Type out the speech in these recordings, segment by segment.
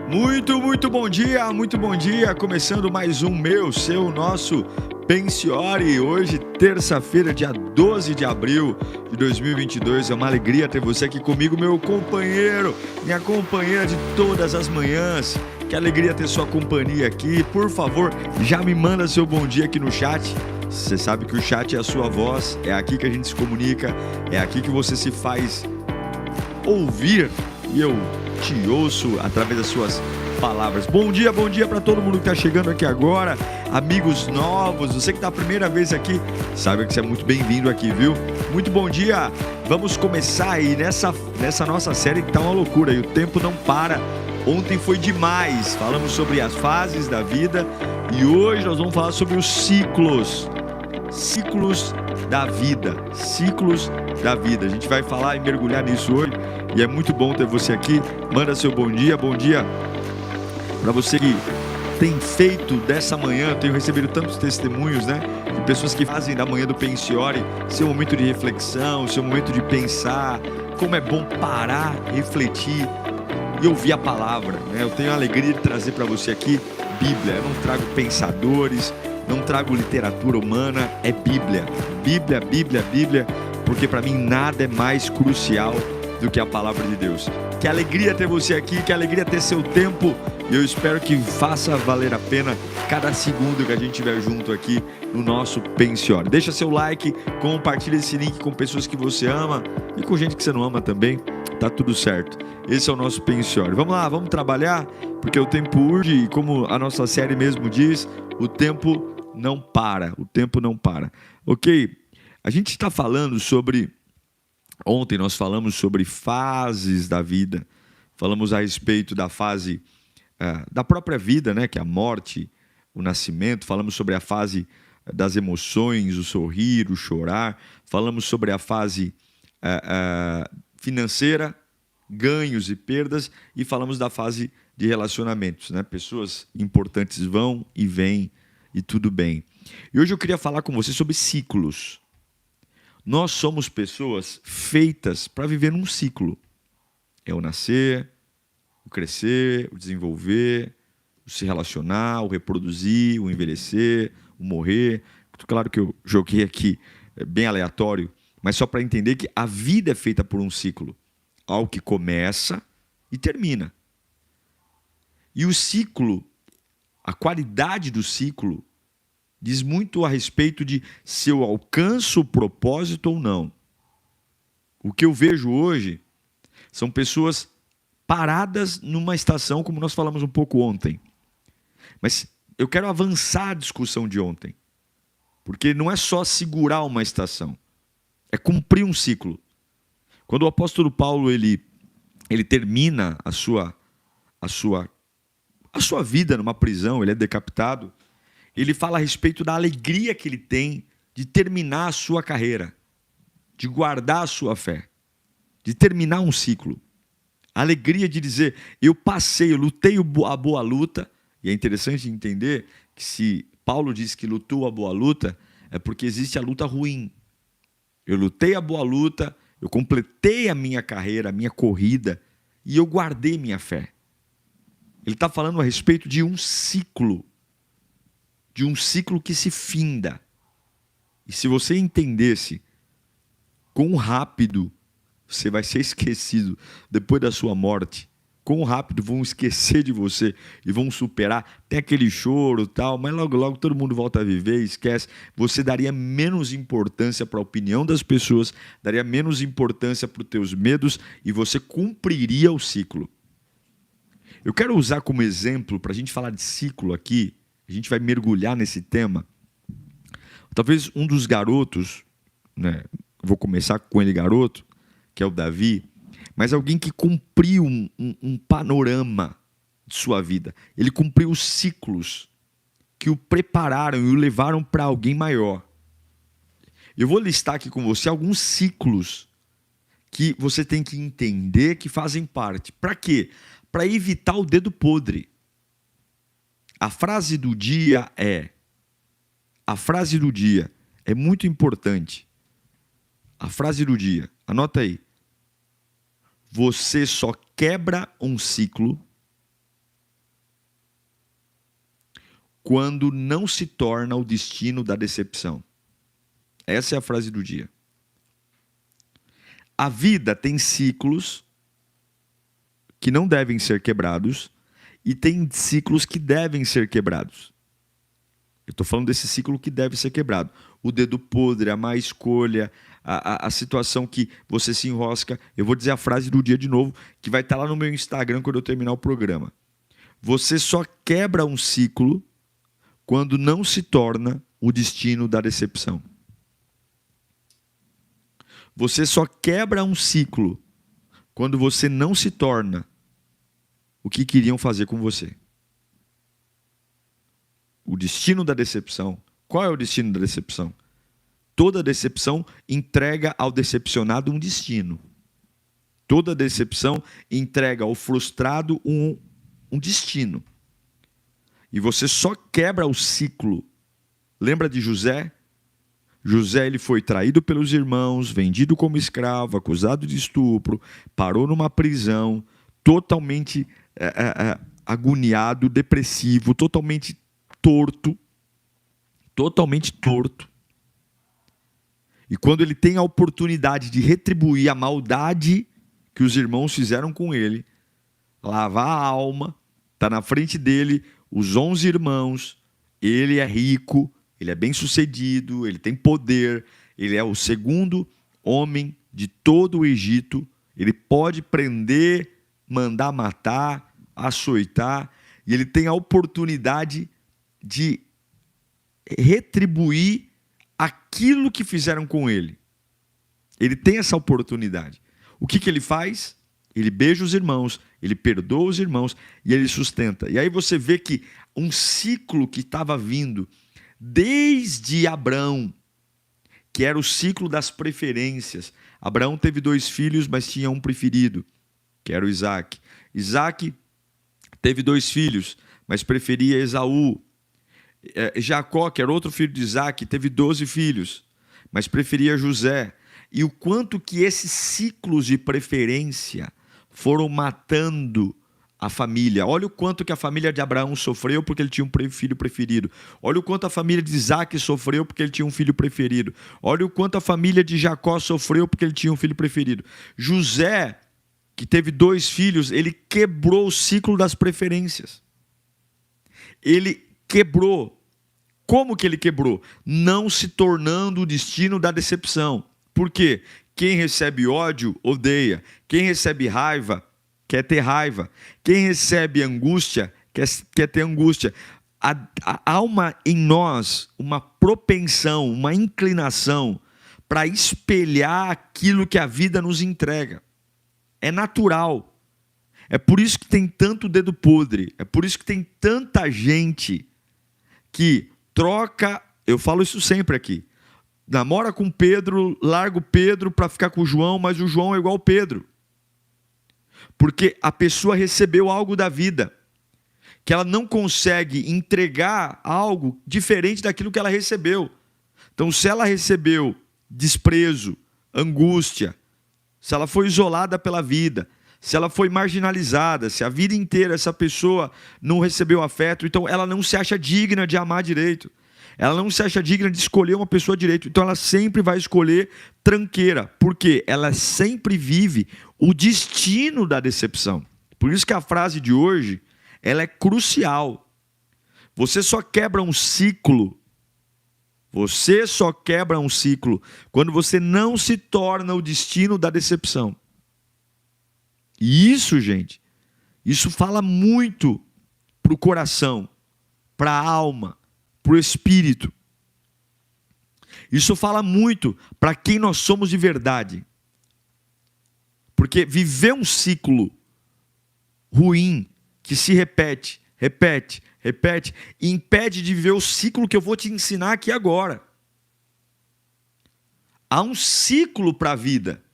Muito muito bom dia, começando mais um nosso Pensiore, hoje terça-feira, dia 12 de abril de 2022, é uma alegria ter você aqui comigo, meu companheiro, minha companheira de todas as manhãs, que alegria ter sua companhia aqui, por favor, já me manda seu bom dia aqui no chat, você sabe que o chat é a sua voz, é aqui que a gente se comunica, é aqui que você se faz ouvir e eu te ouço através das suas palavras. Bom dia para todo mundo que está chegando aqui agora, amigos novos, você que está a primeira vez aqui, saiba que você é muito bem-vindo aqui, viu? Muito bom dia, vamos começar aí nessa nossa série que tá uma loucura e o tempo não para. Ontem foi demais, falamos sobre as fases da vida e hoje nós vamos falar sobre os ciclos da vida, a gente vai falar e mergulhar nisso hoje e é muito bom ter você aqui. Manda seu bom dia para você que tem feito dessa manhã. Eu tenho recebido tantos testemunhos, né, de pessoas que fazem da manhã do Pensiore seu momento de reflexão, seu momento de pensar, como é bom parar, refletir e ouvir a palavra, né? Eu tenho a alegria de trazer para você aqui Bíblia, eu não trago pensadores, não trago literatura humana, é Bíblia, porque para mim nada é mais crucial do que a palavra de Deus. Que alegria ter você aqui, que alegria ter seu tempo, e eu espero que faça valer a pena cada segundo que a gente estiver junto aqui no nosso Pensiore. Deixa seu like, compartilha esse link com pessoas que você ama e com gente que você não ama também, tá tudo certo. Esse é o nosso Pensiore. Vamos lá, vamos trabalhar, porque o tempo urge e como a nossa série mesmo diz, o tempo não para. Ok? A gente está falando sobre... Ontem nós falamos sobre fases da vida. Falamos a respeito da fase da própria vida, né? Que é a morte, o nascimento. Falamos sobre a fase das emoções, o sorrir, o chorar. Falamos sobre a fase financeira, ganhos e perdas. E falamos da fase de relacionamentos, né? Pessoas importantes vão e vêm e tudo bem. E hoje eu queria falar com você sobre ciclos. Nós somos pessoas feitas para viver num ciclo. É o nascer, o crescer, o desenvolver, o se relacionar, o reproduzir, o envelhecer, o morrer. Claro que eu joguei aqui bem aleatório, mas só para entender que a vida é feita por um ciclo. Algo que começa e termina. E o ciclo, a qualidade do ciclo, diz muito a respeito de se eu alcanço o propósito ou não. O que eu vejo hoje são pessoas paradas numa estação, como nós falamos um pouco ontem. Mas eu quero avançar a discussão de ontem. Porque não é só segurar uma estação, é cumprir um ciclo. Quando o apóstolo Paulo ele termina a sua vida numa prisão, ele é decapitado, ele fala a respeito da alegria que ele tem de terminar a sua carreira, de guardar a sua fé, de terminar um ciclo. A alegria de dizer, eu lutei a boa luta, e é interessante entender que se Paulo diz que lutou a boa luta, é porque existe a luta ruim. Eu lutei a boa luta, eu completei a minha carreira, a minha corrida, e eu guardei minha fé. Ele está falando a respeito de um ciclo que se finda. E se você entendesse quão rápido você vai ser esquecido depois da sua morte, quão rápido vão esquecer de você e vão superar, tem aquele choro e tal, mas logo todo mundo volta a viver e esquece, você daria menos importância para a opinião das pessoas, daria menos importância para os teus medos e você cumpriria o ciclo. Eu quero usar como exemplo, para a gente falar de ciclo aqui, a gente vai mergulhar nesse tema. Talvez um dos garotos, né? Vou começar com ele garoto, que é o Davi, mas alguém que cumpriu um panorama de sua vida. Ele cumpriu os ciclos que o prepararam e o levaram para alguém maior. Eu vou listar aqui com você alguns ciclos que você tem que entender que fazem parte. Para quê? Para evitar o dedo podre. A frase do dia é muito importante. A frase do dia, anota aí. Você só quebra um ciclo quando não se torna o destino da decepção. Essa é a frase do dia. A vida tem ciclos que não devem ser quebrados e tem ciclos que devem ser quebrados. Eu estou falando desse ciclo que deve ser quebrado. O dedo podre, a má escolha, a situação que você se enrosca. Eu vou dizer a frase do dia de novo, que vai estar lá no meu Instagram quando eu terminar o programa. Você só quebra um ciclo quando não se torna o destino da decepção. Você só quebra um ciclo quando você não se torna o que queriam fazer com você. O destino da decepção. Qual é o destino da decepção? Toda decepção entrega ao decepcionado um destino. Toda decepção entrega ao frustrado um destino. E você só quebra o ciclo. Lembra de José? José, ele foi traído pelos irmãos, vendido como escravo, acusado de estupro, parou numa prisão, totalmente agoniado, depressivo, totalmente torto. E quando ele tem a oportunidade de retribuir a maldade que os irmãos fizeram com ele, lavar a alma, está na frente dele os 11 irmãos, ele é rico, ele é bem-sucedido, ele tem poder, ele é o segundo homem de todo o Egito, ele pode prender, mandar matar, açoitar, e ele tem a oportunidade de retribuir aquilo que fizeram com ele. Ele tem essa oportunidade. O que ele faz? Ele beija os irmãos, ele perdoa os irmãos e ele sustenta. E aí você vê que um ciclo que estava vindo desde Abraão, que era o ciclo das preferências. Abraão teve 2 filhos, mas tinha um preferido, que era o Isaac. Isaac teve 2 filhos, mas preferia Esaú. Jacó, que era outro filho de Isaac, teve 12 filhos, mas preferia José. E o quanto que esses ciclos de preferência foram matando a família. Olha o quanto que a família de Abraão sofreu porque ele tinha um filho preferido. Olha o quanto a família de Isaac sofreu porque ele tinha um filho preferido. Olha o quanto a família de Jacó sofreu porque ele tinha um filho preferido. José, que teve 2 filhos, ele quebrou o ciclo das preferências. Ele quebrou. Como que ele quebrou? Não se tornando o destino da decepção. Por quê? Quem recebe ódio, odeia. Quem recebe raiva, quer ter raiva. Quem recebe angústia, quer ter angústia. Há em nós uma propensão, uma inclinação para espelhar aquilo que a vida nos entrega. É natural. É por isso que tem tanto dedo podre. É por isso que tem tanta gente que troca, eu falo isso sempre aqui, namora com Pedro, larga o Pedro para ficar com o João, mas o João é igual ao Pedro. Porque a pessoa recebeu algo da vida, que ela não consegue entregar algo diferente daquilo que ela recebeu. Então, se ela recebeu desprezo, angústia, se ela foi isolada pela vida, se ela foi marginalizada, se a vida inteira essa pessoa não recebeu afeto, então ela não se acha digna de amar direito. Ela não se acha digna de escolher uma pessoa direito. Então ela sempre vai escolher tranqueira. Por quê? Ela sempre vive o destino da decepção. Por isso que a frase de hoje, ela é crucial. Você só quebra um ciclo. Você só quebra um ciclo quando você não se torna o destino da decepção. E isso, gente, isso fala muito para o coração, para a alma, para o espírito. Isso fala muito para quem nós somos de verdade. Porque viver um ciclo ruim, que se repete, impede de viver o ciclo que eu vou te ensinar aqui agora. Há um ciclo para a vida.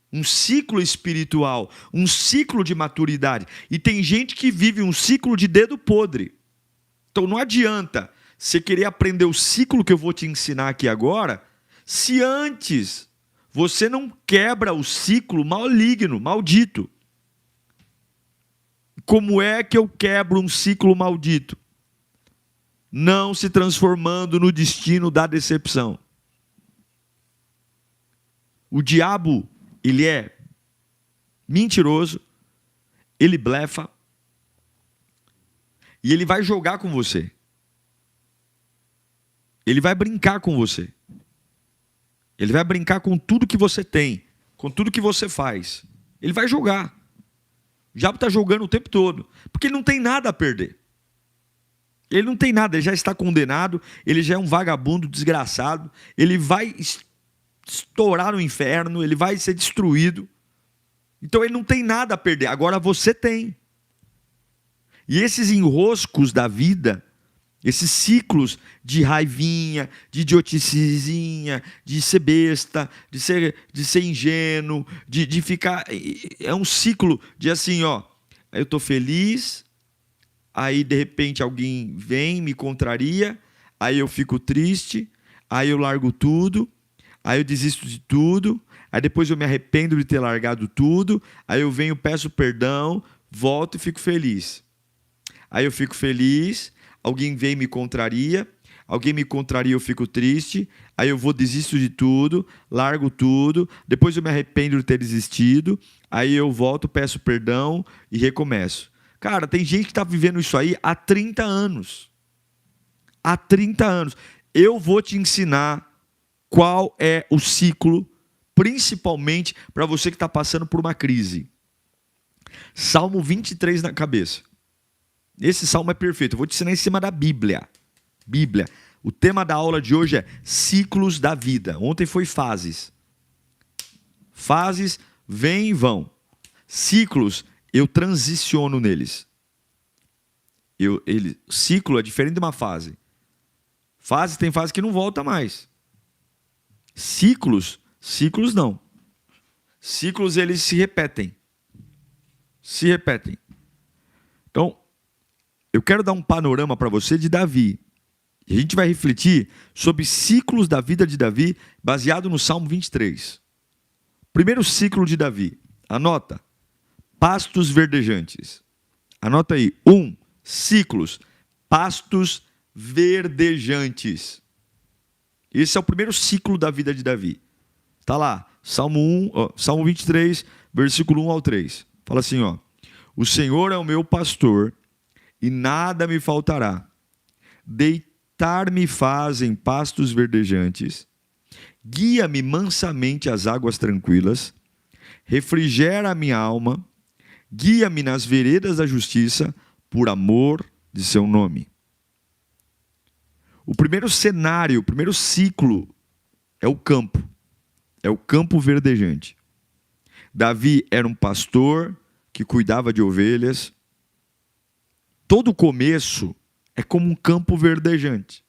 Um ciclo espiritual, um ciclo de maturidade. E tem gente que vive um ciclo de dedo podre. Então não adianta você querer aprender o ciclo que eu vou te ensinar aqui agora, se antes você não quebra o ciclo maligno, maldito. Como é que eu quebro um ciclo maldito? não se transformando no destino da decepção. O diabo, ele é mentiroso, ele blefa, e ele vai jogar com você. Ele vai brincar com você. Ele vai brincar com tudo que você tem, com tudo que você faz. Ele vai jogar. O diabo está jogando o tempo todo, porque ele não tem nada a perder. Ele não tem nada, ele já está condenado, ele já é um vagabundo desgraçado, ele vai estourar no inferno, ele vai ser destruído. Então ele não tem nada a perder, agora você tem. E esses enroscos da vida, esses ciclos de raivinha, de idioticezinha, de ser besta, de ser ingênuo, de ficar... É um ciclo de assim, ó, eu estou feliz, aí de repente alguém vem, me contraria, aí eu fico triste, aí eu largo tudo, aí eu desisto de tudo, aí depois eu me arrependo de ter largado tudo, aí eu venho, peço perdão, volto e fico feliz. Aí eu fico feliz, alguém vem e me contraria, alguém me contraria, eu fico triste, aí eu vou, desisto de tudo, largo tudo, depois eu me arrependo de ter desistido, aí eu volto, peço perdão e recomeço. Cara, tem gente que está vivendo isso aí há 30 anos. Há 30 anos. Eu vou te ensinar qual é o ciclo, principalmente para você que está passando por uma crise. Salmo 23 na cabeça. Esse salmo é perfeito. Eu vou te ensinar em cima da Bíblia. Bíblia. O tema da aula de hoje é ciclos da vida. Ontem foi fases. Fases vêm e vão. Ciclos, eu transiciono neles. Ciclo é diferente de uma fase. Tem fase que não volta mais. Ciclos não. Ciclos, eles se repetem. Então, eu quero dar um panorama para você de Davi. E a gente vai refletir sobre ciclos da vida de Davi, baseado no Salmo 23. Primeiro ciclo de Davi. Anota. Pastos verdejantes. Anota aí. 1. Ciclos. Pastos verdejantes. Esse é o primeiro ciclo da vida de Davi. Está lá. Salmo 23, versículo 1 ao 3. Fala assim, ó. O Senhor é o meu pastor e nada me faltará. Deitar-me faz em pastos verdejantes, guia-me mansamente às águas tranquilas, refrigera a minha alma, guia-me nas veredas da justiça, por amor de seu nome. O primeiro cenário, o primeiro ciclo é o campo verdejante. Davi era um pastor que cuidava de ovelhas. Todo começo é como um campo verdejante.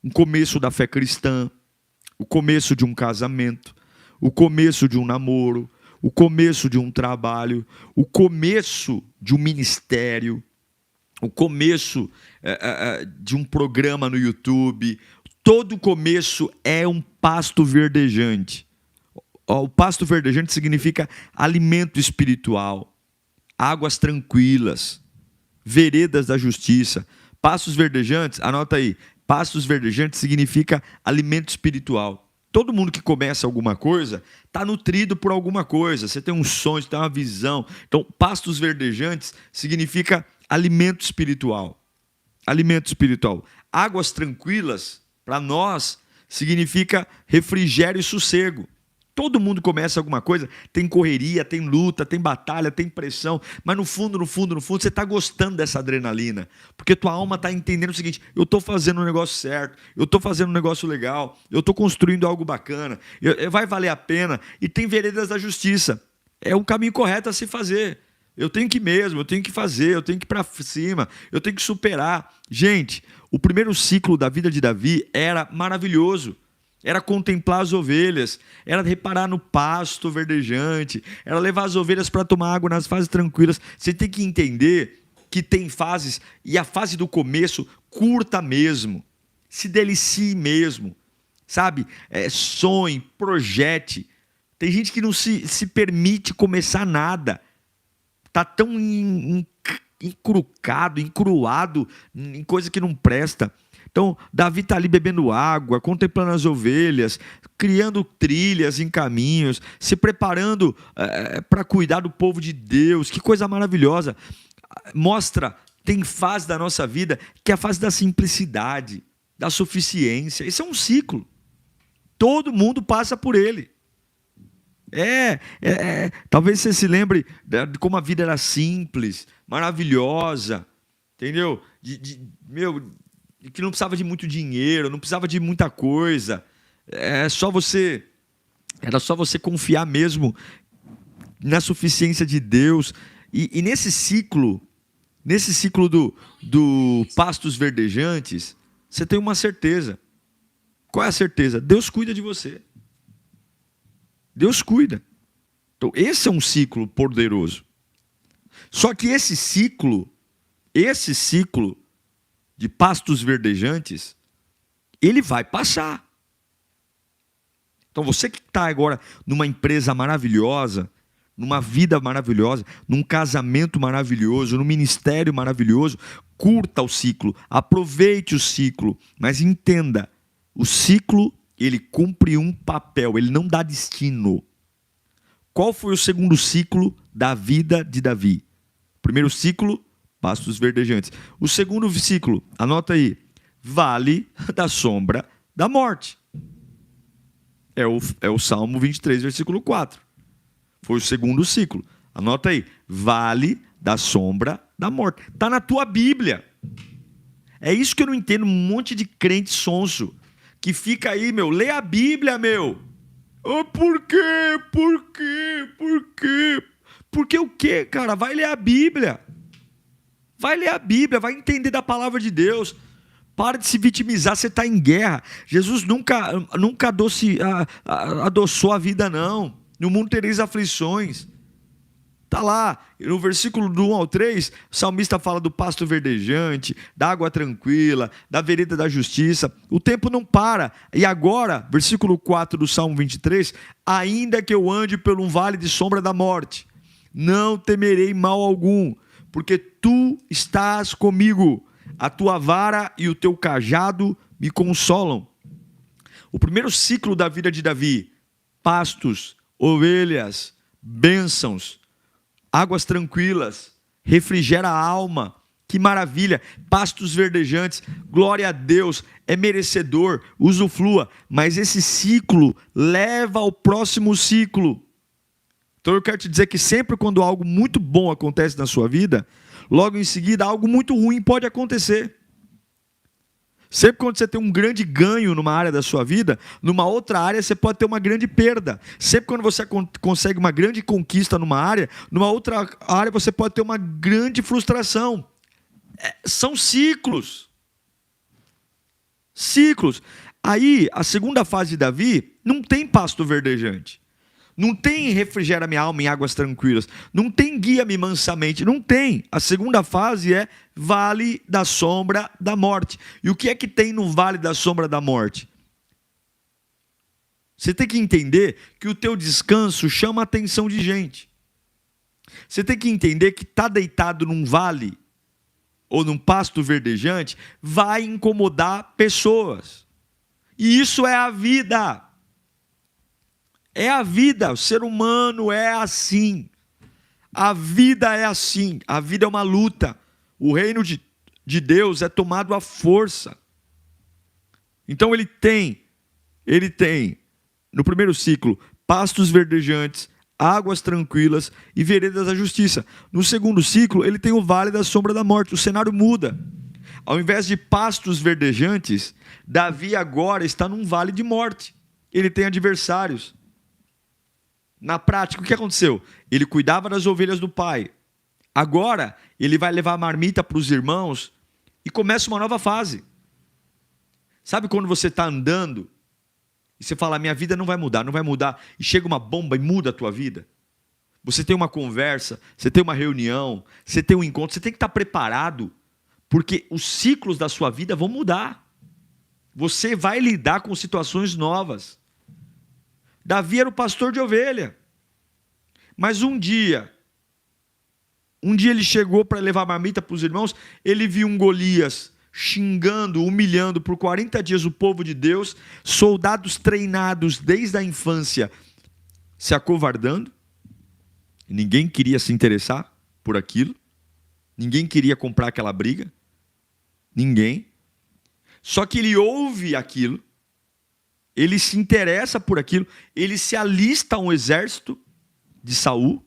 Um começo da fé cristã, o começo de um casamento, o começo de um namoro, o começo de um trabalho, o começo de um ministério, o começo de um programa no YouTube. Todo começo é um pasto verdejante. O pasto verdejante significa alimento espiritual, águas tranquilas, veredas da justiça. Pastos verdejantes, anota aí, pastos verdejantes significa alimento espiritual. Todo mundo que começa alguma coisa está nutrido por alguma coisa. Você tem um sonho, você tem uma visão. Então, pastos verdejantes significa alimento espiritual. Alimento espiritual. Águas tranquilas, para nós, significa refrigério e sossego. Todo mundo começa alguma coisa, tem correria, tem luta, tem batalha, tem pressão, mas no fundo, você está gostando dessa adrenalina, porque tua alma está entendendo o seguinte: eu estou fazendo um negócio certo, eu estou fazendo um negócio legal, eu estou construindo algo bacana, vai valer a pena, e tem veredas da justiça, é o caminho correto a se fazer. Eu tenho que ir mesmo, eu tenho que fazer, eu tenho que ir para cima, eu tenho que superar. Gente, o primeiro ciclo da vida de Davi era maravilhoso. Era contemplar as ovelhas, era reparar no pasto verdejante, era levar as ovelhas para tomar água nas fases tranquilas. Você tem que entender que tem fases, e a fase do começo, curta mesmo, se delicie mesmo, sabe? Sonhe, projete. Tem gente que não se permite começar nada, está tão encrucado, encruado em coisa que não presta. Então, Davi está ali bebendo água, contemplando as ovelhas, criando trilhas em caminhos, se preparando para cuidar do povo de Deus. Que coisa maravilhosa. Mostra, tem fase da nossa vida que é a fase da simplicidade, da suficiência. Esse é um ciclo. Todo mundo passa por ele. Talvez você se lembre de como a vida era simples, maravilhosa, entendeu? Que não precisava de muito dinheiro, não precisava de muita coisa. Era só você confiar mesmo na suficiência de Deus. E nesse ciclo do pastos verdejantes, você tem uma certeza. Qual é a certeza? Deus cuida de você. Deus cuida. Então, esse é um ciclo poderoso. Só que esse ciclo de pastos verdejantes, ele vai passar. Então, você que está agora numa empresa maravilhosa, numa vida maravilhosa, num casamento maravilhoso, num ministério maravilhoso, curta o ciclo, aproveite o ciclo, mas entenda, o ciclo, ele cumpre um papel, ele não dá destino. Qual foi o segundo ciclo da vida de Davi? Primeiro ciclo, pastos verdejantes. O segundo ciclo, anota aí, vale da sombra da morte. É o Salmo 23, versículo 4. Foi o segundo ciclo. Anota aí, vale da sombra da morte. Está na tua Bíblia. É isso que eu não entendo, um monte de crente sonso que fica aí, lê a Bíblia, por quê? Porque o quê, cara? Vai ler a Bíblia. Vai ler a Bíblia, vai entender da palavra de Deus. Para de se vitimizar, você está em guerra. Jesus nunca adoçou a vida, não. No mundo tereis aflições. Está lá, no versículo do 1 ao 3, o salmista fala do pasto verdejante, da água tranquila, da vereda da justiça. O tempo não para. E agora, versículo 4 do Salmo 23, ainda que eu ande por um vale de sombra da morte, não temerei mal algum, porque tu estás comigo, a tua vara e o teu cajado me consolam. O primeiro ciclo da vida de Davi, pastos, ovelhas, bênçãos, águas tranquilas, refrigera a alma, que maravilha, pastos verdejantes, glória a Deus, é merecedor, usufrua, mas esse ciclo leva ao próximo ciclo. Então eu quero te dizer que sempre quando algo muito bom acontece na sua vida, logo em seguida algo muito ruim pode acontecer. Sempre quando você tem um grande ganho numa área da sua vida, numa outra área você pode ter uma grande perda. Sempre quando você consegue uma grande conquista numa área, numa outra área você pode ter uma grande frustração. São ciclos. Ciclos. Aí, a segunda fase de Davi não tem pasto verdejante. Não tem refrigera minha alma em águas tranquilas. Não tem guia-me mansamente. Não tem. A segunda fase é vale da sombra da morte. E o que é que tem no vale da sombra da morte? Você tem que entender que o teu descanso chama a atenção de gente. Você tem que entender que estar deitado num vale ou num pasto verdejante vai incomodar pessoas. E isso é a vida. É a vida, o ser humano é assim. A vida é assim, a vida é uma luta. O reino de Deus é tomado à força. Então ele tem, no primeiro ciclo, pastos verdejantes, águas tranquilas e veredas da justiça. No segundo ciclo, ele tem o vale da sombra da morte. O cenário muda. Ao invés de pastos verdejantes, Davi agora está num vale de morte. Ele tem adversários. Na prática, o que aconteceu? Ele cuidava das ovelhas do pai. Agora, ele vai levar a marmita para os irmãos e começa uma nova fase. Sabe quando você está andando e você fala, minha vida não vai mudar, e chega uma bomba e muda a tua vida? Você tem uma conversa, você tem uma reunião, você tem um encontro, você tem que estar preparado, porque os ciclos da sua vida vão mudar. Você vai lidar com situações novas. Davi era o pastor de ovelha. Mas um dia, Um dia ele chegou para levar marmita para os irmãos, ele viu um Golias xingando, humilhando por 40 dias o povo de Deus, soldados treinados desde a infância se acovardando, ninguém queria se interessar por aquilo, ninguém queria comprar aquela briga, ninguém. Só que ele ouve aquilo, ele se interessa por aquilo, ele se alista a um exército de Saul,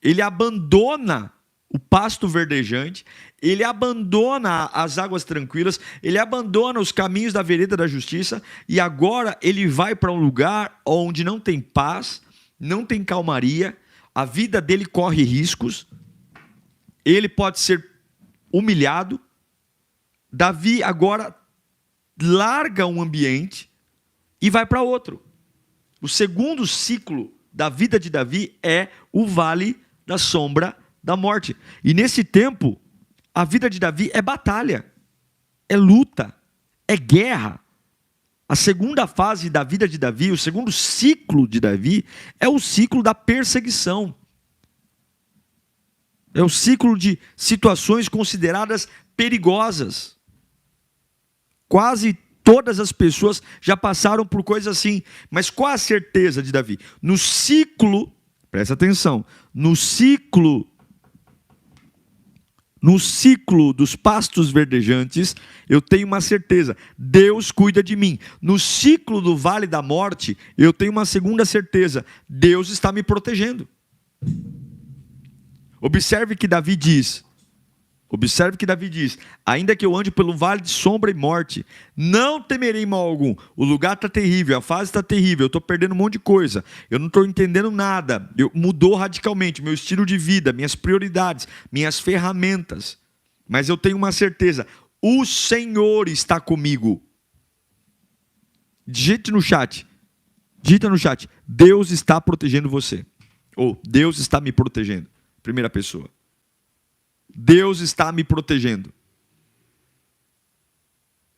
ele abandona o pasto verdejante, ele abandona as águas tranquilas, ele abandona os caminhos da vereda da justiça, e agora ele vai para um lugar onde não tem paz, não tem calmaria, a vida dele corre riscos, ele pode ser humilhado. Davi agora larga um ambiente e vai para outro. O segundo ciclo da vida de Davi é o vale da sombra da morte. E nesse tempo, a vida de Davi é batalha, é luta, é guerra. A segunda fase da vida de Davi, o segundo ciclo de Davi, é o ciclo da perseguição. É o ciclo de situações consideradas perigosas. Quase todas as pessoas já passaram por coisas assim. Mas qual a certeza de Davi? No ciclo, presta atenção, no ciclo dos pastos verdejantes, eu tenho uma certeza, Deus cuida de mim. No ciclo do vale da morte, eu tenho uma segunda certeza, Deus está me protegendo. Observe que Davi diz, ainda que eu ande pelo vale de sombra e morte, não temerei mal algum. O lugar está terrível, a fase está terrível, eu estou perdendo um monte de coisa, eu não estou entendendo nada, mudou radicalmente meu estilo de vida, minhas prioridades, minhas ferramentas, mas eu tenho uma certeza, o Senhor está comigo. Digita no chat, Deus está protegendo você, ou Deus está me protegendo, primeira pessoa. Deus está me protegendo.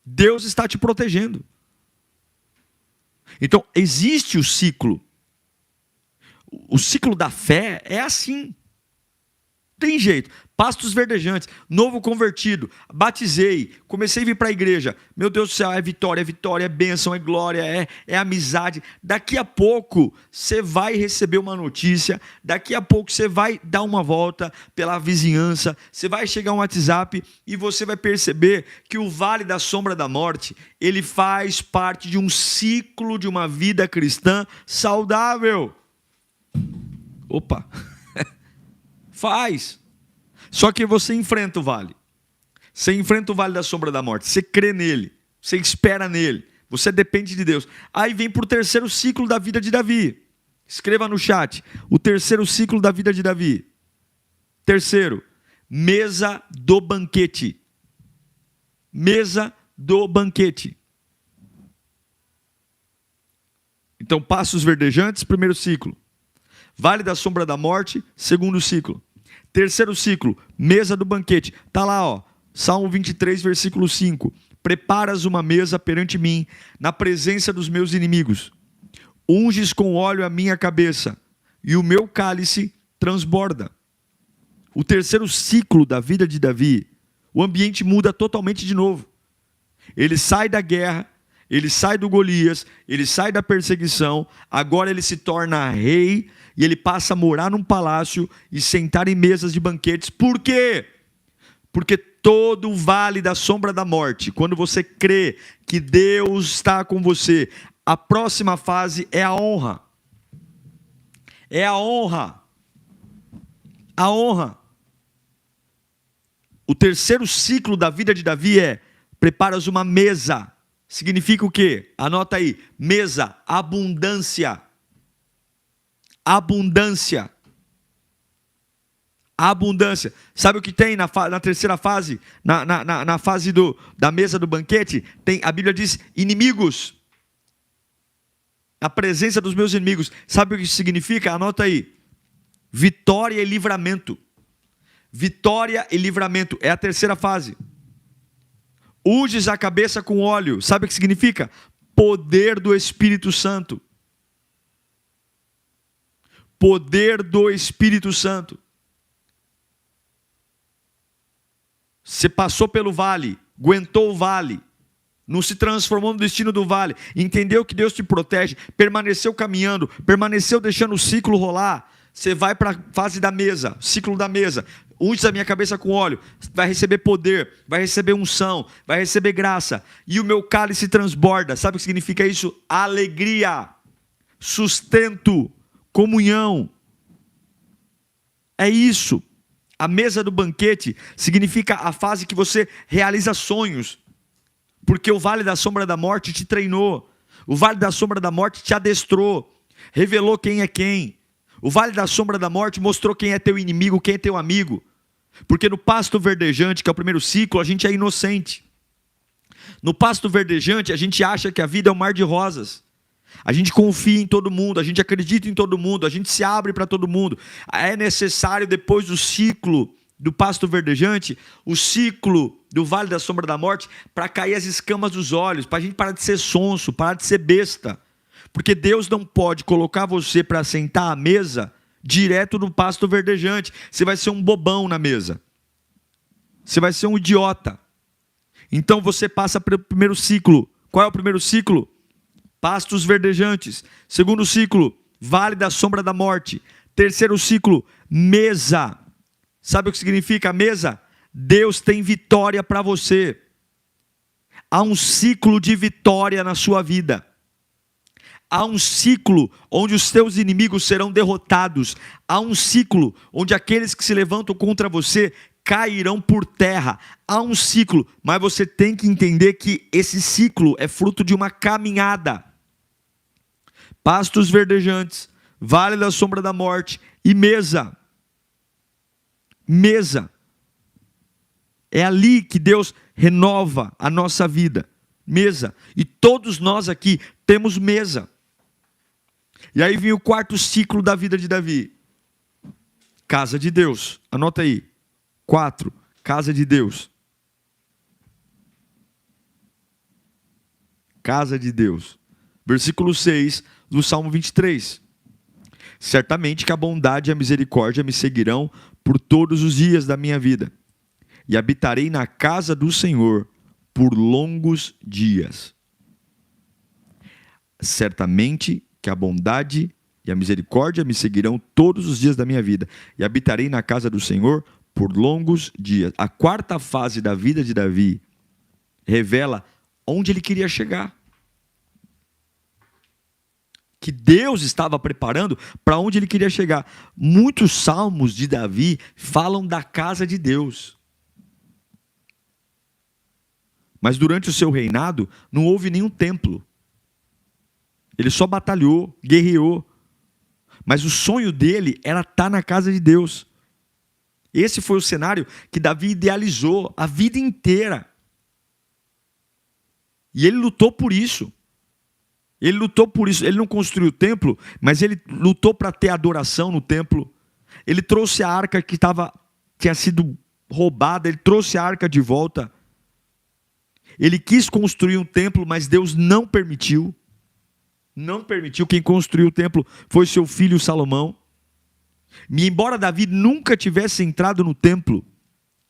Deus está te protegendo. Então, existe o ciclo. O ciclo da fé é assim. Tem jeito. Pastos verdejantes, novo convertido, batizei, comecei a vir para a igreja. Meu Deus do céu, é vitória, é bênção, é glória, é amizade. Daqui a pouco você vai receber uma notícia, daqui a pouco você vai dar uma volta pela vizinhança, você vai chegar um WhatsApp e você vai perceber que o vale da sombra da morte, ele faz parte de um ciclo de uma vida cristã saudável. Opa! Faz. Só que você enfrenta o vale. Você enfrenta o vale da sombra da morte. Você crê nele. Você espera nele. Você depende de Deus. Aí vem para o terceiro ciclo da vida de Davi. Escreva no chat. O terceiro ciclo da vida de Davi. Terceiro, mesa do banquete. Mesa do banquete. Então, passos verdejantes, primeiro ciclo. Vale da sombra da morte, segundo ciclo. Terceiro ciclo, mesa do banquete. Está lá, ó, Salmo 23, versículo 5. Preparas uma mesa perante mim, na presença dos meus inimigos. Unges com óleo a minha cabeça, e o meu cálice transborda. O terceiro ciclo da vida de Davi, o ambiente muda totalmente de novo. Ele sai da guerra, ele sai do Golias, ele sai da perseguição, agora ele se torna rei, e ele passa a morar num palácio e sentar em mesas de banquetes. Por quê? Porque todo o vale da sombra da morte, quando você crê que Deus está com você, a próxima fase é a honra. É a honra. A honra. O terceiro ciclo da vida de Davi é: preparas uma mesa. Significa o quê? Anota aí. Mesa, abundância. Abundância. Abundância. Sabe o que tem na terceira fase? Na fase da mesa do banquete? A Bíblia diz inimigos. A presença dos meus inimigos. Sabe o que isso significa? Anota aí. Vitória e livramento. Vitória e livramento. É a terceira fase. Unges a cabeça com óleo. Sabe o que significa? Poder do Espírito Santo. Poder do Espírito Santo. Você passou pelo vale, aguentou o vale, não se transformou no destino do vale, entendeu que Deus te protege, permaneceu caminhando, permaneceu deixando o ciclo rolar. Você vai para a fase da mesa, ciclo da mesa. Unge a minha cabeça com óleo, vai receber poder, vai receber unção, vai receber graça. E o meu cálice transborda. Sabe o que significa isso? Alegria, sustento, comunhão. É isso. A mesa do banquete significa a fase que você realiza sonhos. Porque o vale da sombra da morte te treinou. O vale da sombra da morte te adestrou. Revelou quem é quem. O vale da sombra da morte mostrou quem é teu inimigo, quem é teu amigo. Porque no pasto verdejante, que é o primeiro ciclo, a gente é inocente. No pasto verdejante, a gente acha que a vida é um mar de rosas. A gente confia em todo mundo, a gente acredita em todo mundo, a gente se abre para todo mundo. É necessário, depois do ciclo do pasto verdejante, o ciclo do vale da sombra da morte, para cair as escamas dos olhos, para a gente parar de ser sonso, parar de ser besta. Porque Deus não pode colocar você para sentar à mesa direto no pasto verdejante. Você vai ser um bobão na mesa. Você vai ser um idiota. Então você passa pelo primeiro ciclo. Qual é o primeiro ciclo? Pastos verdejantes. Segundo ciclo, vale da sombra da morte. Terceiro ciclo, mesa. Sabe o que significa mesa? Deus tem vitória para você. Há um ciclo de vitória na sua vida. Há um ciclo onde os teus inimigos serão derrotados. Há um ciclo onde aqueles que se levantam contra você cairão por terra. Há um ciclo, mas você tem que entender que esse ciclo é fruto de uma caminhada. Pastos verdejantes, vale da sombra da morte e mesa. Mesa. É ali que Deus renova a nossa vida. Mesa. E todos nós aqui temos mesa. E aí vem o quarto ciclo da vida de Davi. Casa de Deus. Anota aí. 4. Casa de Deus. Casa de Deus. Versículo 6 do Salmo 23. Certamente que a bondade e a misericórdia me seguirão por todos os dias da minha vida. E habitarei na casa do Senhor por longos dias. Certamente que a bondade e a misericórdia me seguirão todos os dias da minha vida, e habitarei na casa do Senhor por longos dias. A quarta fase da vida de Davi revela onde ele queria chegar. Que Deus estava preparando para onde ele queria chegar. Muitos salmos de Davi falam da casa de Deus. Mas durante o seu reinado não houve nenhum templo. Ele só batalhou, guerreou. Mas o sonho dele era estar na casa de Deus. Esse foi o cenário que Davi idealizou a vida inteira. E ele lutou por isso. Ele lutou por isso. Ele não construiu o templo, mas ele lutou para ter adoração no templo. Ele trouxe a arca que tinha sido roubada, ele trouxe a arca de volta. Ele quis construir um templo, mas Deus não permitiu. Não permitiu. Quem construiu o templo foi seu filho Salomão. E embora Davi nunca tivesse entrado no templo,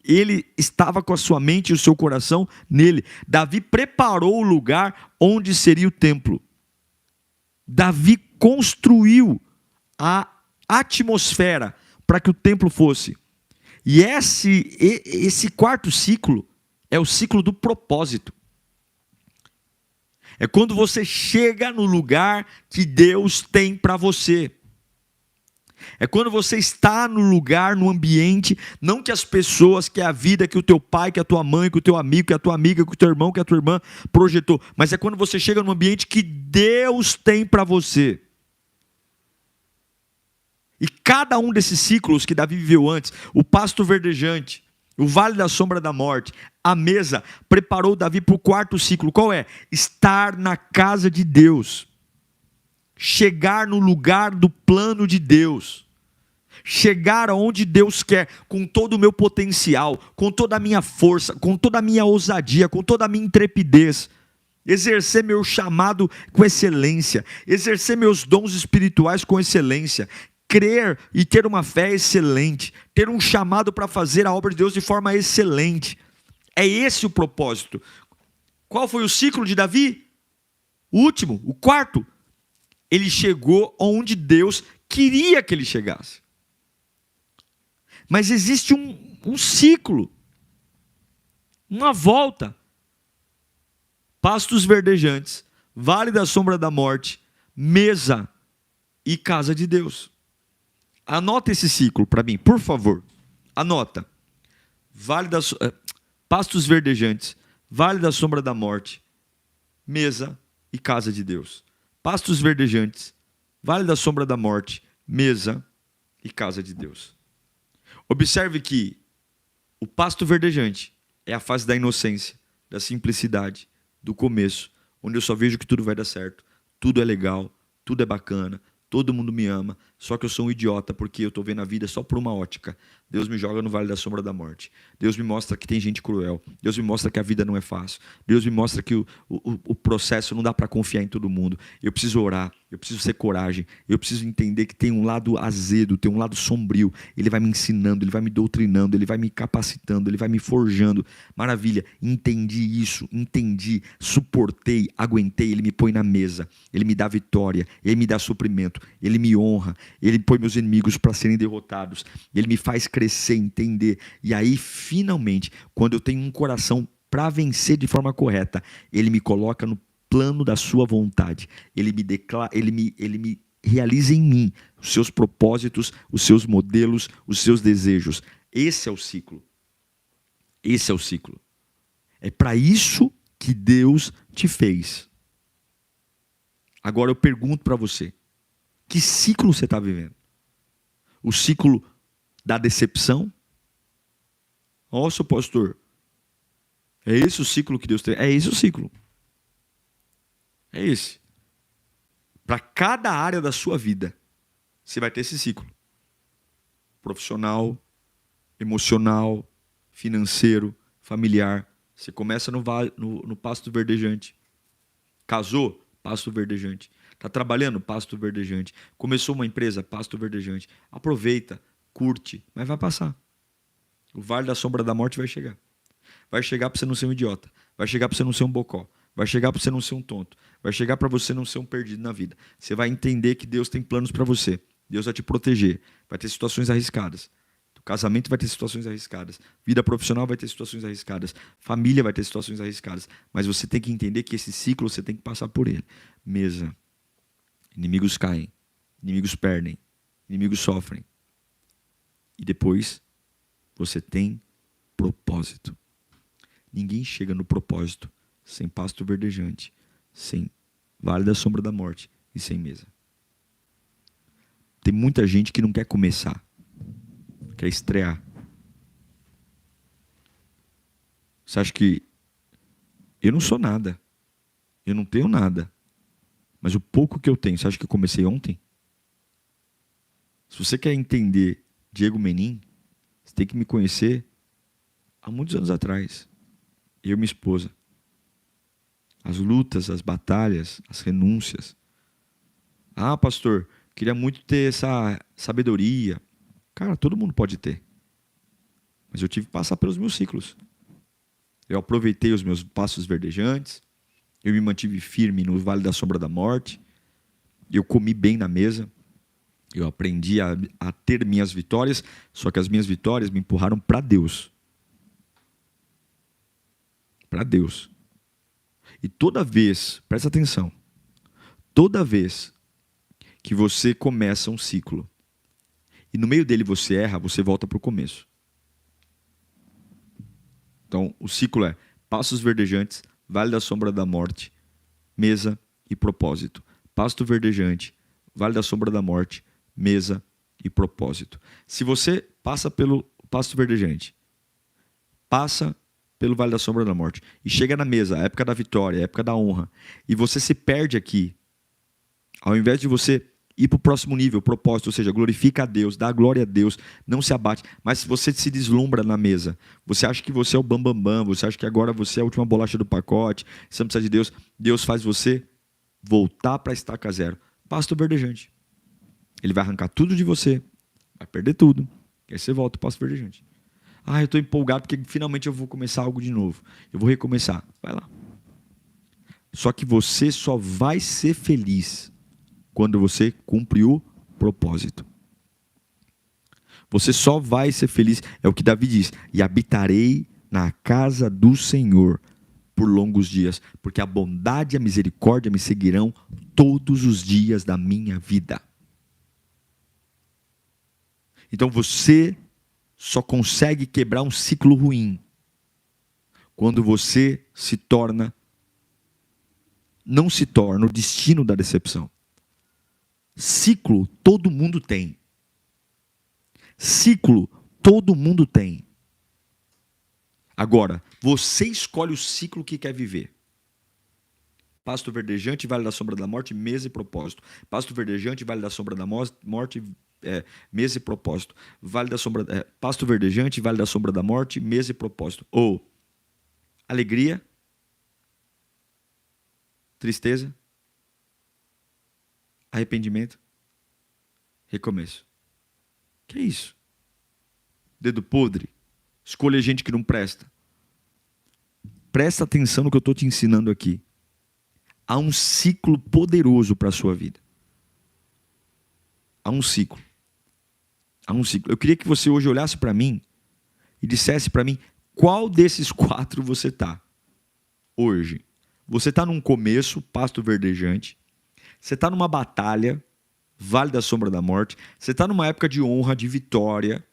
ele estava com a sua mente e o seu coração nele. Davi preparou o lugar onde seria o templo. Davi construiu a atmosfera para que o templo fosse. E esse quarto ciclo é o ciclo do propósito. É quando você chega no lugar que Deus tem para você. É quando você está no lugar, no ambiente, não que as pessoas, que a vida, que o teu pai, que a tua mãe, que o teu amigo, que a tua amiga, que o teu irmão, que a tua irmã projetou, mas é quando você chega no ambiente que Deus tem para você. E cada um desses ciclos que Davi viveu antes, o pasto verdejante, o vale da sombra da morte, a mesa, preparou Davi para o quarto ciclo. Qual é? Estar na casa de Deus. Chegar no lugar do plano de Deus. Chegar aonde Deus quer, com todo o meu potencial, com toda a minha força, com toda a minha ousadia, com toda a minha intrepidez. Exercer meu chamado com excelência. Exercer meus dons espirituais com excelência. crer e ter uma fé excelente, ter um chamado para fazer a obra de Deus de forma excelente. É esse o propósito. Qual foi o ciclo de Davi? O último, o quarto. Ele chegou onde Deus queria que ele chegasse. Mas existe um ciclo, uma volta. Pastos verdejantes, vale da sombra da morte, mesa e casa de Deus. Anota esse ciclo para mim, por favor. Anota. Pastos verdejantes, vale da sombra da morte, mesa e casa de Deus. Pastos verdejantes, vale da sombra da morte, mesa e casa de Deus. Observe que o pasto verdejante é a fase da inocência, da simplicidade, do começo, onde eu só vejo que tudo vai dar certo, tudo é legal, tudo é bacana, todo mundo me ama, só que eu sou um idiota porque eu estou vendo a vida só por uma ótica. Deus me joga no vale da sombra da morte. Deus me mostra que tem gente cruel. Deus me mostra que a vida não é fácil. Deus me mostra que o processo não dá para confiar em todo mundo. Eu preciso orar, eu preciso ter coragem, eu preciso entender que tem um lado azedo, tem um lado sombrio. Ele vai me ensinando, ele vai me doutrinando, ele vai me capacitando, ele vai me forjando. Maravilha, entendi isso, entendi, suportei, aguentei, ele me põe na mesa, ele me dá vitória, ele me dá suprimento, ele me honra, ele põe meus inimigos para serem derrotados, ele me faz crescer, entender. E aí, finalmente, quando eu tenho um coração para vencer de forma correta, ele me coloca no plano da sua vontade. Ele me declara, ele me realiza em mim os seus propósitos, os seus modelos, os seus desejos. Esse é o ciclo. Esse é o ciclo. É para isso que Deus te fez. Agora eu pergunto para você, que ciclo você está vivendo? O ciclo da decepção? Nossa, pastor, é esse o ciclo que Deus tem? É esse o ciclo. É esse. Para cada área da sua vida, você vai ter esse ciclo. Profissional, emocional, financeiro, familiar. Você começa no pasto verdejante. Casou? Pasto verdejante. Está trabalhando? Pasto verdejante. Começou uma empresa? Pasto verdejante. Aproveita, curte, mas vai passar. O vale da sombra da morte vai chegar. Vai chegar para você não ser um idiota. Vai chegar para você não ser um bocó. Vai chegar para você não ser um tonto. Vai chegar para você não ser um perdido na vida. Você vai entender que Deus tem planos para você. Deus vai te proteger. Vai ter situações arriscadas. O casamento vai ter situações arriscadas. Vida profissional vai ter situações arriscadas. Família vai ter situações arriscadas. Mas você tem que entender que esse ciclo você tem que passar por ele. Mesa. Inimigos caem. Inimigos perdem. Inimigos sofrem. E depois, você tem propósito. Ninguém chega no propósito sem pasto verdejante, sem vale da sombra da morte e sem mesa. Tem muita gente que não quer começar, quer estrear. Você acha que eu não sou nada, eu não tenho nada, mas o pouco que eu tenho, você acha que eu comecei ontem? Se você quer entender Diego Menin, você tem que me conhecer há muitos anos atrás. Eu e minha esposa. As lutas, as batalhas, as renúncias. Ah, pastor, queria muito ter essa sabedoria. Cara, todo mundo pode ter. Mas eu tive que passar pelos meus ciclos. Eu aproveitei os meus passos verdejantes. Eu me mantive firme no vale da sombra da morte. Eu comi bem na mesa. Eu aprendi a ter minhas vitórias. Só que as minhas vitórias me empurraram para Deus. Para Deus. E toda vez, presta atenção, toda vez que você começa um ciclo e no meio dele você erra, você volta para o começo. Então, o ciclo é passos verdejantes, vale da sombra da morte, mesa e propósito. Pasto verdejante, vale da sombra da morte, mesa e propósito. Se você passa pelo pasto verdejante, passa pelo vale da sombra da morte e chega na mesa, a época da vitória, a época da honra, e você se perde aqui, ao invés de você ir para o próximo nível, propósito, ou seja, glorifica a Deus, dá glória a Deus, não se abate, mas se você se deslumbra na mesa, você acha que você é o bambambam, você acha que agora você é a última bolacha do pacote, você não precisa de Deus, Deus faz você voltar para a estaca zero. Pasto verdejante. Ele vai arrancar tudo de você, vai perder tudo, e aí você volta para o Pasto Verdejante. Eu estou empolgado porque finalmente eu vou começar algo de novo. Eu vou recomeçar. Vai lá. Só que você só vai ser feliz quando você cumpre o propósito. Você só vai ser feliz, é o que Davi diz, e habitarei na casa do Senhor por longos dias, porque a bondade e a misericórdia me seguirão todos os dias da minha vida. Então você só consegue quebrar um ciclo ruim quando você não se torna o destino da decepção. Ciclo todo mundo tem. Ciclo todo mundo tem. Agora, você escolhe o ciclo que quer viver. Pasto verdejante, vale da sombra da morte, mesa e propósito. Pasto verdejante, vale da sombra da morte, mesa e propósito. Pasto verdejante, vale da sombra da morte, mesa e propósito. Ou alegria, tristeza, arrependimento, recomeço. Que é isso? Dedo podre? Escolha gente que não presta. Presta atenção no que eu estou te ensinando aqui. Há um ciclo poderoso para a sua vida. Há um ciclo. Há um ciclo. Eu queria que você hoje olhasse para mim e dissesse para mim qual desses 4 você está hoje. Você está num começo, pasto verdejante. Você está numa batalha, vale da sombra da morte. Você está numa época de honra, de vitória,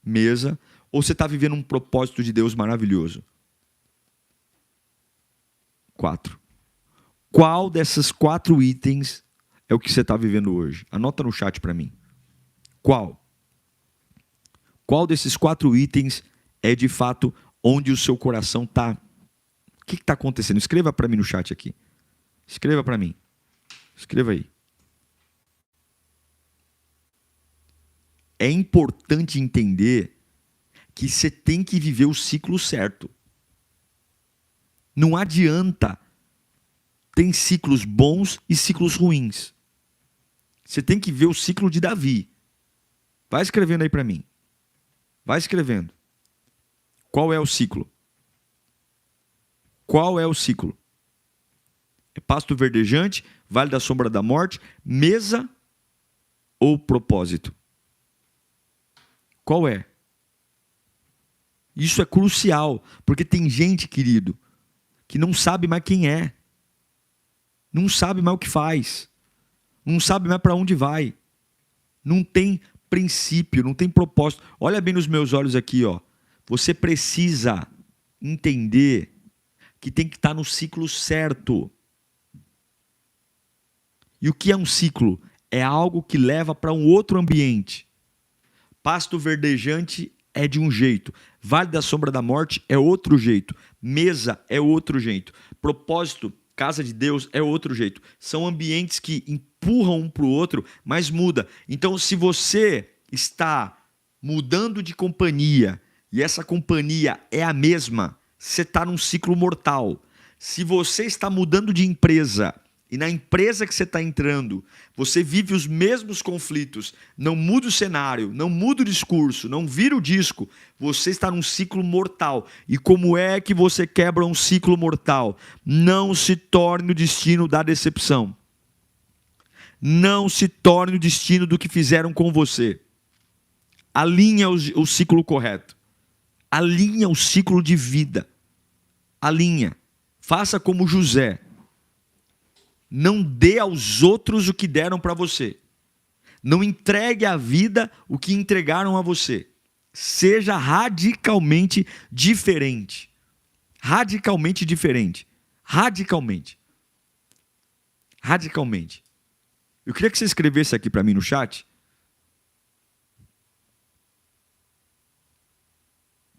mesa. Ou você está vivendo um propósito de Deus maravilhoso? 4. Qual dessas 4 itens é o que você está vivendo hoje? Anota no chat para mim. Qual? Qual desses 4 itens é de fato onde o seu coração está? O que está acontecendo? Escreva para mim no chat aqui. Escreva para mim. Escreva aí. É importante entender que você tem que viver o ciclo certo. Não adianta. Tem ciclos bons e ciclos ruins. Você tem que ver o ciclo de Davi. Vai escrevendo aí para mim. Vai escrevendo. Qual é o ciclo? Qual é o ciclo? É pasto verdejante, vale da sombra da morte, mesa ou propósito? Qual é? Isso é crucial, porque tem gente, querido, que não sabe mais quem é. Não sabe mais o que faz. Não sabe mais para onde vai. Não tem princípio, não tem propósito. Olha bem nos meus olhos aqui, ó. Você precisa entender que tem que estar no ciclo certo. E o que é um ciclo? É algo que leva para um outro ambiente. Pasto verdejante é de um jeito. Vale da sombra da morte é outro jeito. Mesa é outro jeito. Propósito, casa de Deus é outro jeito. São ambientes que empurram um para o outro, mas muda. Então, se você está mudando de companhia e essa companhia é a mesma, você está num ciclo mortal. Se você está mudando de empresa e na empresa que você está entrando, você vive os mesmos conflitos, não muda o cenário, não muda o discurso, não vira o disco, você está num ciclo mortal. E como é que você quebra um ciclo mortal? Não se torne o destino da decepção. Não se torne o destino do que fizeram com você. Alinha o ciclo correto. Alinha o ciclo de vida. Alinha. Faça como José. Não dê aos outros o que deram para você. Não entregue à vida o que entregaram a você. Seja radicalmente diferente. Radicalmente diferente. Radicalmente. Radicalmente. Eu queria que você escrevesse aqui para mim no chat.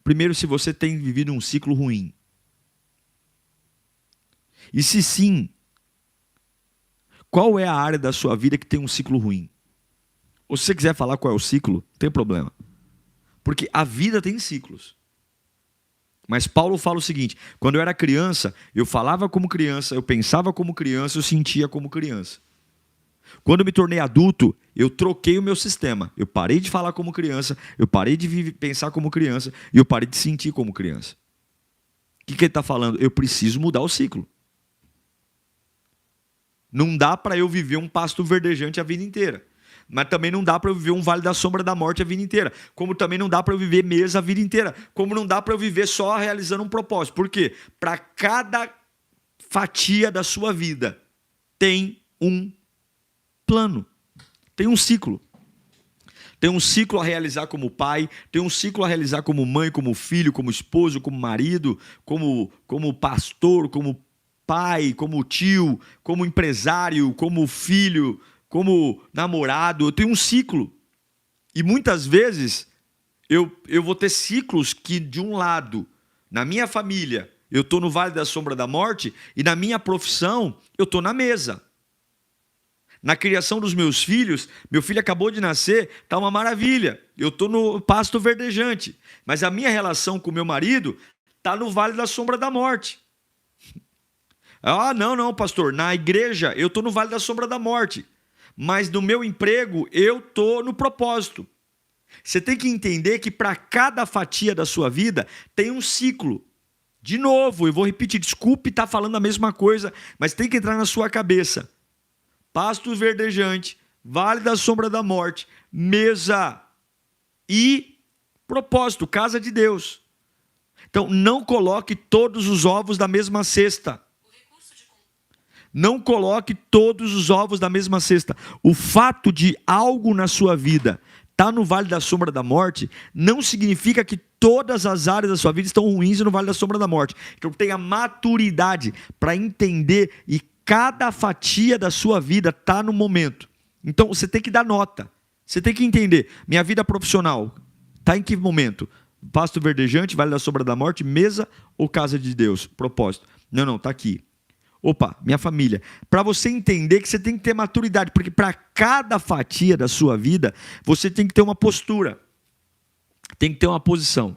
Primeiro, se você tem vivido um ciclo ruim. E se sim, qual é a área da sua vida que tem um ciclo ruim? Ou se você quiser falar qual é o ciclo, não tem problema. Porque a vida tem ciclos. Mas Paulo fala o seguinte: quando eu era criança, eu falava como criança, eu pensava como criança, eu sentia como criança. Quando eu me tornei adulto, eu troquei o meu sistema. Eu parei de falar como criança, eu parei de pensar como criança e eu parei de sentir como criança. O que ele está falando? Eu preciso mudar o ciclo. Não dá para eu viver um pasto verdejante a vida inteira. Mas também não dá para eu viver um vale da sombra da morte a vida inteira. Como também não dá para eu viver mesa a vida inteira. Como não dá para eu viver só realizando um propósito. Por quê? Para cada fatia da sua vida tem um plano. Tem um ciclo. Tem um ciclo a realizar como pai, tem um ciclo a realizar como mãe, como filho, como esposo, como marido, como pastor, como pai, como tio, como empresário, como filho, como namorado. Eu tenho um ciclo. E muitas vezes eu vou ter ciclos que, de um lado, na minha família, eu estou no vale da sombra da morte, e na minha profissão, eu estou na mesa. Na criação dos meus filhos, meu filho acabou de nascer, está uma maravilha. Eu estou no pasto verdejante. Mas a minha relação com meu marido está no vale da sombra da morte. Ah, não, pastor. Na igreja, eu estou no vale da sombra da morte. Mas no meu emprego, eu estou no propósito. Você tem que entender que para cada fatia da sua vida, tem um ciclo. De novo, eu vou repetir, desculpe estar falando a mesma coisa, mas tem que entrar na sua cabeça. Pasto verdejante, vale da sombra da morte, mesa e propósito, casa de Deus. Então, não coloque todos os ovos da mesma cesta. Não coloque todos os ovos da mesma cesta. O fato de algo na sua vida estar no vale da sombra da morte não significa que todas as áreas da sua vida estão ruins no vale da sombra da morte. Então, tenha maturidade para entender e cada fatia da sua vida está no momento. Então, você tem que dar nota. Você tem que entender. Minha vida profissional está em que momento? Pasto verdejante, vale da sombra da morte, mesa ou casa de Deus? Propósito. Não, está aqui. Opa, minha família. Para você entender que você tem que ter maturidade, porque para cada fatia da sua vida, você tem que ter uma postura. Tem que ter uma posição.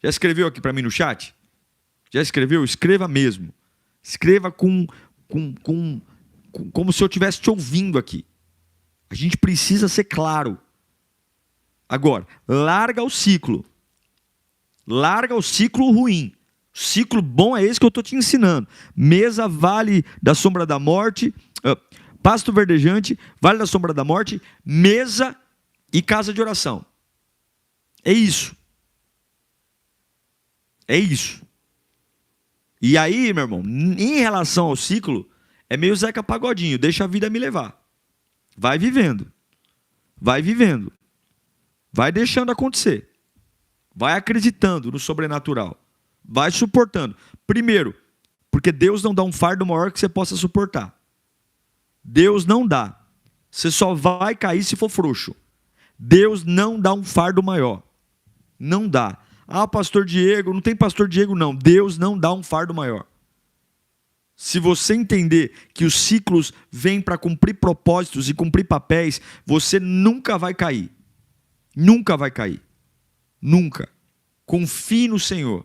Já escreveu aqui para mim no chat? Já escreveu? Escreva mesmo. Escreva como se eu estivesse te ouvindo aqui. A gente precisa ser claro. Agora, larga o ciclo. Larga o ciclo ruim. O ciclo bom é esse que eu estou te ensinando. Mesa, vale da sombra da morte, pasto verdejante, vale da sombra da morte, mesa e casa de oração. É isso. É isso. E aí, meu irmão, em relação ao ciclo, é meio Zeca Pagodinho, deixa a vida me levar. Vai vivendo. Vai vivendo. Vai deixando acontecer. Vai acreditando no sobrenatural. Vai suportando. Primeiro, porque Deus não dá um fardo maior que você possa suportar. Deus não dá. Você só vai cair se for frouxo. Deus não dá um fardo maior. Não dá. Ah, pastor Diego, não tem pastor Diego não. Deus não dá um fardo maior. Se você entender que os ciclos vêm para cumprir propósitos e cumprir papéis, você nunca vai cair. Nunca vai cair. Nunca. Confie no Senhor.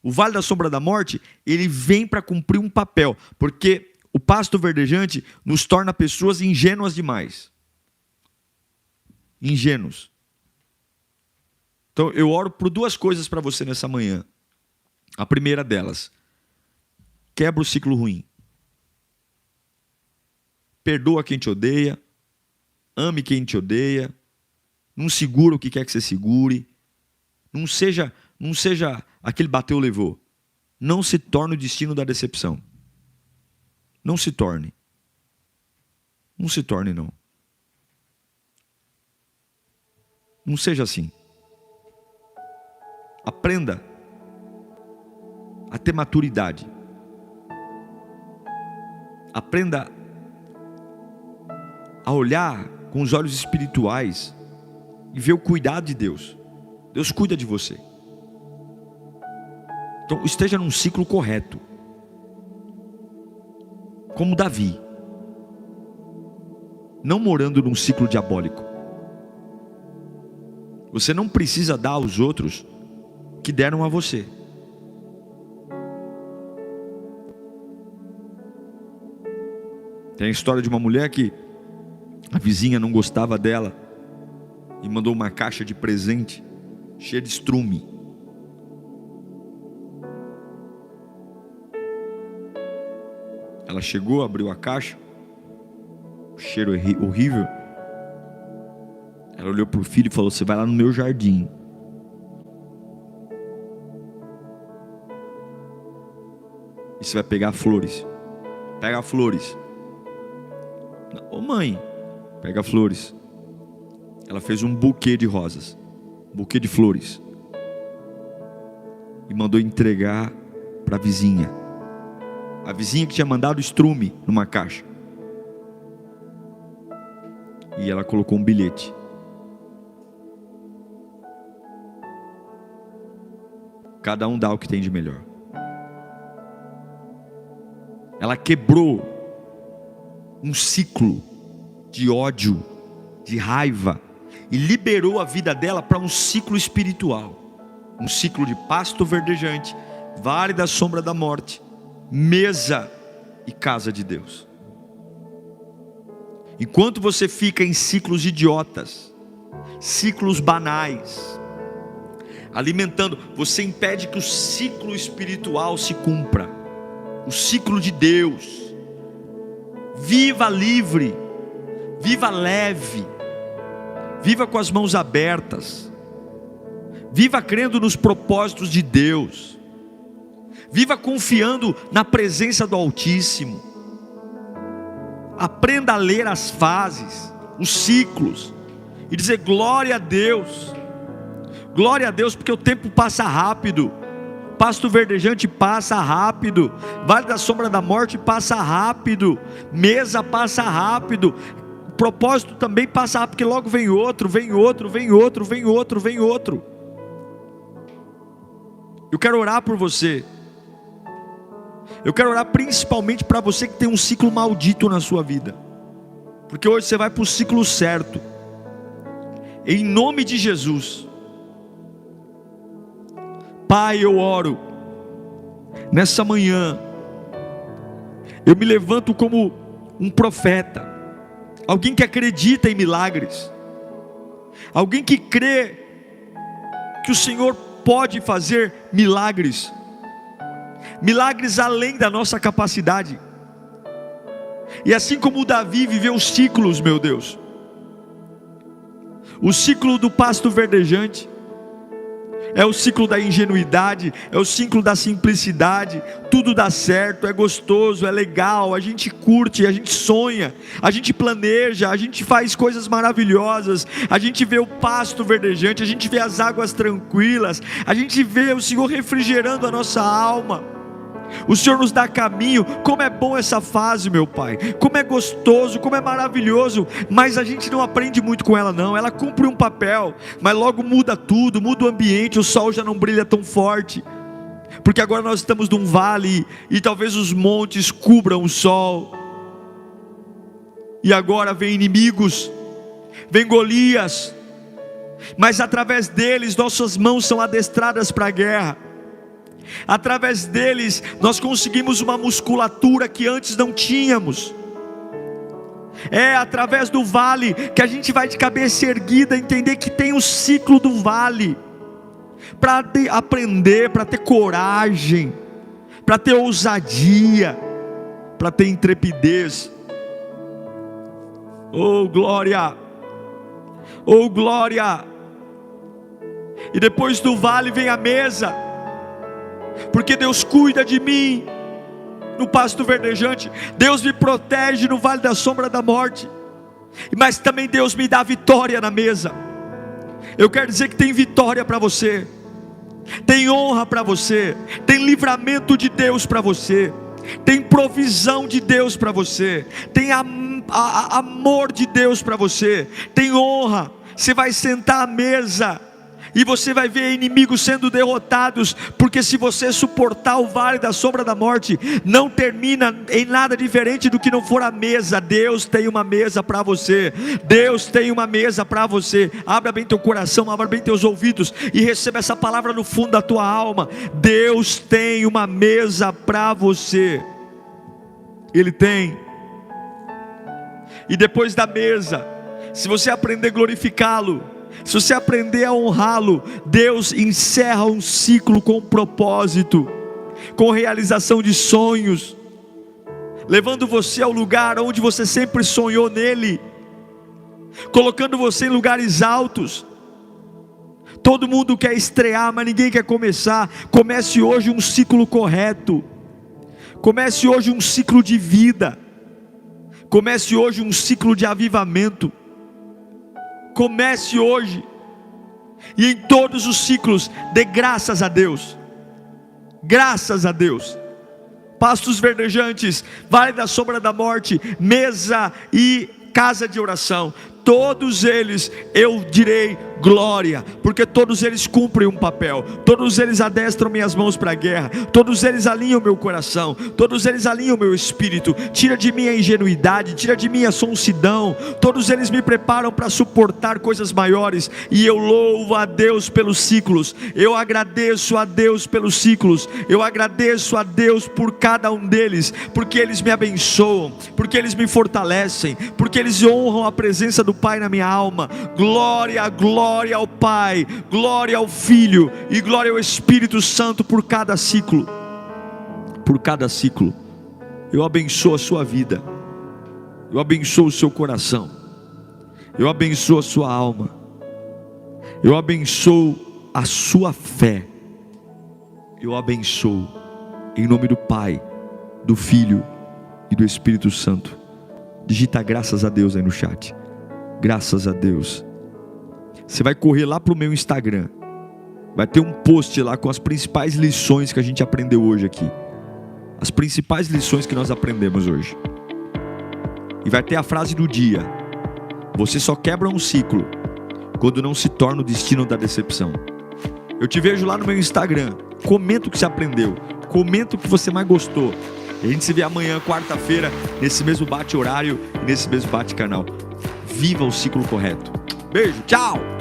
O vale da sombra da morte, ele vem para cumprir um papel, porque o pasto verdejante nos torna pessoas ingênuas demais. Ingênuos. Então, eu oro por duas coisas para você nessa manhã. A primeira delas, quebra o ciclo ruim. Perdoa quem te odeia, ame quem te odeia, não segura o que quer que você segure, não seja aquele bateu, levou. Não se torne o destino da decepção. Não se torne. Não se torne, não. Não seja assim. Aprenda a ter maturidade. Aprenda a olhar com os olhos espirituais e ver o cuidado de Deus. Deus cuida de você. Então, esteja num ciclo correto. Como Davi. Não morando num ciclo diabólico. Você não precisa dar aos outros que deram a você. Tem a história de uma mulher que A vizinha não gostava dela e mandou uma caixa de presente cheia de estrume. Ela chegou, abriu a caixa, o cheiro horrível. Ela olhou para o filho e falou: você vai lá no meu jardim, e você vai pegar flores. Pega flores. Ô mãe, pega flores. Ela fez um buquê de rosas, um buquê de flores, e mandou entregar para a vizinha. A vizinha que tinha mandado estrume numa caixa. E ela colocou um bilhete: cada um dá o que tem de melhor. Ela quebrou um ciclo de ódio, de raiva, e liberou a vida dela para um ciclo espiritual, um ciclo de pasto verdejante, vale da sombra da morte, mesa e casa de Deus. Enquanto você fica em ciclos idiotas, ciclos banais, alimentando, você impede que o ciclo espiritual se cumpra, o ciclo de Deus. Viva livre, viva leve, viva com as mãos abertas, viva crendo nos propósitos de Deus, viva confiando na presença do Altíssimo. Aprenda a ler as fases, os ciclos, e dizer glória a Deus, porque o tempo passa rápido. Pasto verdejante passa rápido, vale da sombra da morte passa rápido, mesa passa rápido, propósito também passa rápido, porque logo vem outro. Eu quero orar por você. Eu quero orar principalmente para você que tem um ciclo maldito na sua vida, porque hoje você vai para o ciclo certo, em nome de Jesus. Pai, eu oro, nessa manhã, eu me levanto como um profeta, alguém que acredita em milagres, alguém que crê que o Senhor pode fazer milagres, milagres além da nossa capacidade. E assim como Davi viveu os ciclos, meu Deus, o ciclo do pasto verdejante, é o ciclo da ingenuidade, é o ciclo da simplicidade, tudo dá certo, é gostoso, é legal, a gente curte, a gente sonha, a gente planeja, a gente faz coisas maravilhosas, a gente vê o pasto verdejante, a gente vê as águas tranquilas, a gente vê o Senhor refrigerando a nossa alma. O Senhor nos dá caminho. Como é bom essa fase, meu Pai, como é gostoso, como é maravilhoso, mas a gente não aprende muito com ela não. Ela cumpre um papel, mas logo muda tudo, muda o ambiente, o sol já não brilha tão forte, porque agora nós estamos num vale, e talvez os montes cubram o sol, e agora vem inimigos, vem Golias, mas através deles nossas mãos são adestradas para a guerra. Através deles nós conseguimos uma musculatura que antes não tínhamos. É através do vale que a gente vai de cabeça erguida, entender que tem o ciclo do vale, para aprender, para ter coragem, para ter ousadia, para ter intrepidez. Oh glória, oh glória. E depois do vale vem a mesa, porque Deus cuida de mim no pasto verdejante, Deus me protege no vale da sombra da morte, mas também Deus me dá vitória na mesa. Eu quero dizer que tem vitória para você, tem honra para você, tem livramento de Deus para você, tem provisão de Deus para você, tem amor de Deus para você, tem honra. Você vai sentar à mesa e você vai ver inimigos sendo derrotados, porque se você suportar o vale da sombra da morte, não termina em nada diferente do que não for a mesa. Deus tem uma mesa para você, Deus tem uma mesa para você. Abra bem teu coração, abra bem teus ouvidos e receba essa palavra no fundo da tua alma. Deus tem uma mesa para você, Ele tem. E depois da mesa, se você aprender a glorificá-lo, se você aprender a honrá-lo, Deus encerra um ciclo com propósito, com realização de sonhos, levando você ao lugar onde você sempre sonhou nele, colocando você em lugares altos. Todo mundo quer estrear, mas ninguém quer começar. Comece hoje um ciclo correto. Comece hoje um ciclo de vida. Comece hoje um ciclo de avivamento. Comece hoje. E em todos os ciclos, dê graças a Deus. Graças a Deus. Pastos verdejantes, vale da sombra da morte, mesa e casa de oração. Todos eles eu direi glória, porque todos eles cumprem um papel, todos eles adestram minhas mãos para a guerra, todos eles alinham meu coração, todos eles alinham meu espírito, tira de mim a ingenuidade, tira de mim a sonsidão, todos eles me preparam para suportar coisas maiores, e eu louvo a Deus pelos ciclos, eu agradeço a Deus pelos ciclos, eu agradeço a Deus por cada um deles, porque eles me abençoam, porque eles me fortalecem, porque eles honram a presença do Pai na minha alma. Glória, glória ao Pai, glória ao Filho e glória ao Espírito Santo por cada ciclo. Por cada ciclo. Eu abençoo a sua vida, eu abençoo o seu coração, eu abençoo a sua alma, eu abençoo a sua fé, eu abençoo em nome do Pai, do Filho e do Espírito Santo. Digita graças a Deus aí no chat. Graças a Deus. Você vai correr lá para o meu Instagram, vai ter um post lá com as principais lições que a gente aprendeu hoje aqui, as principais lições que nós aprendemos hoje, e vai ter a frase do dia: você só quebra um ciclo quando não se torna o destino da decepção. Eu te vejo lá no meu Instagram. Comenta o que você aprendeu, comenta o que você mais gostou. E a gente se vê amanhã, quarta-feira, nesse mesmo bate-horário e nesse mesmo bate-canal. Viva o ciclo correto. Beijo, tchau!